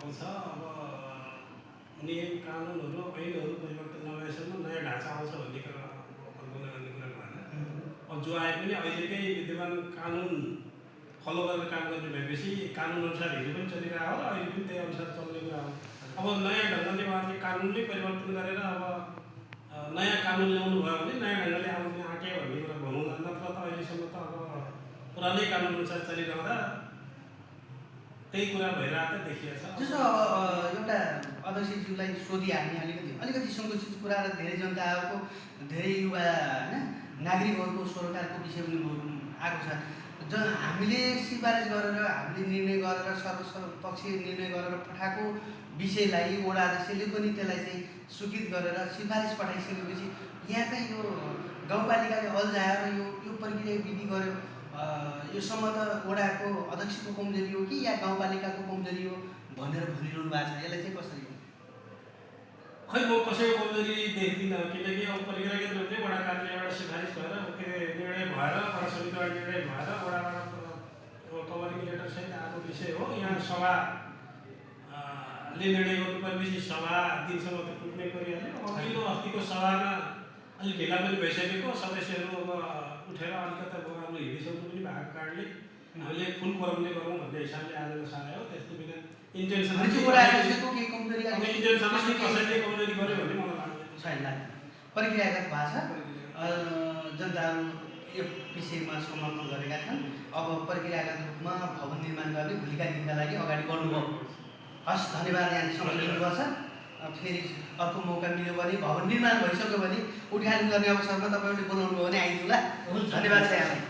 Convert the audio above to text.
आउँछ। अब नियम कानुनहरू ऐनहरू परिवर्तन नभएसम्म नयाँ ढाँचा आउँछ भन्ने कुरा कल्पना गर्ने कुरा भएन। अब जो आए पनि अहिलेकै विद्यमान कानुन फलो गरेर काम गर्ने भएपछि कानुन अनुसार हिजो पनि चलिरहेको हो र अहिले पनि त्यही अनुसार चल्ने कुरा हो। अब नयाँ ढङ्गले उहाँहरूले कानुनले परिवर्तन गरेर अब नयाँ कानुन ल्याउनु भयो भने नयाँ ढङ्गले आउने आँटे भन्ने कुरा भनौँला। नत्र त अहिलेसम्म त अब पुरानै कानुन अनुसार चलिरहँदा त्यही कुरा भइरहेको त देखिएको छ। जस्तो अब एउटा अध्यक्षज्यूलाई सोधिहाल्ने अलिकति सङ्कुचित कुरा र धेरै जनताहरूको धेरै युवा होइन नागरिकहरूको सरोकारको विषय पनि आएको छ। हामीले सिफारिस गरेर हामीले निर्णय गरेर सर्वपक्षीय निर्णय गरेर पठाएको विषयलाई वडा अध्यक्षले पनि त्यसलाई चाहिँ स्वीकृत गरेर सिफारिस पठाइसकेपछि यहाँ चाहिँ यो गाउँपालिकाले अल्झाएर यो प्रक्रिया विधि गर्यो, योसम्म त वडाको अध्यक्षको कमजोरी हो कि या गाउँपालिकाको कमजोरी हो भनेर भनिरहनु भएको छ। यसलाई चाहिँ कसरी हो? खै म कसैको कमजोरी देख्दिनँ, किनकि अब प्रक्रिया केन्द्रले वडा कार्यालयबाट सिफारिस भएर निर्णय भएर वडा समितिबाट निर्णय भएर वडाबाट कभरिङ लेटर सहित आएको विषय हो। यहाँ सभाले निर्णय गर्नुपर्ने सभा दिनसम्म त पुग्नै परिहाल्यो। अघिल्लो अस्तिको सभामा अलिक ढिला पनि भइसकेको, सदस्यहरू अब उठेर अलिकता हाम्रो हिँडिसक्नु पनि भएको कारणले हामीले फुल कोरमले गरौँ भन्ने हिसाबले आजको सारा हो। त्यस्तो बिना इन्टेन्सन कसैले कमजोरी गर्यो भन्ने मलाई छैन। प्रक्रियागत भएको छ, जनताहरू यो विषयमा समर्थन गरेका छन्। अब प्रक्रियागत रूपमा भवन निर्माण गर्ने भोलिका दिनका लागि अगाडि बढ्नुभयो। हस्, धन्यवाद। यहाँसम्म लिनुपर्छ। फेरि अर्को मौका मिल्यो भने भवन निर्माण भइसक्यो भने उद्घाटन गर्ने अवसरमा तपाईँहरूले बोलाउनु भयो भने आइदिउँला। धन्यवाद छ यहाँलाई।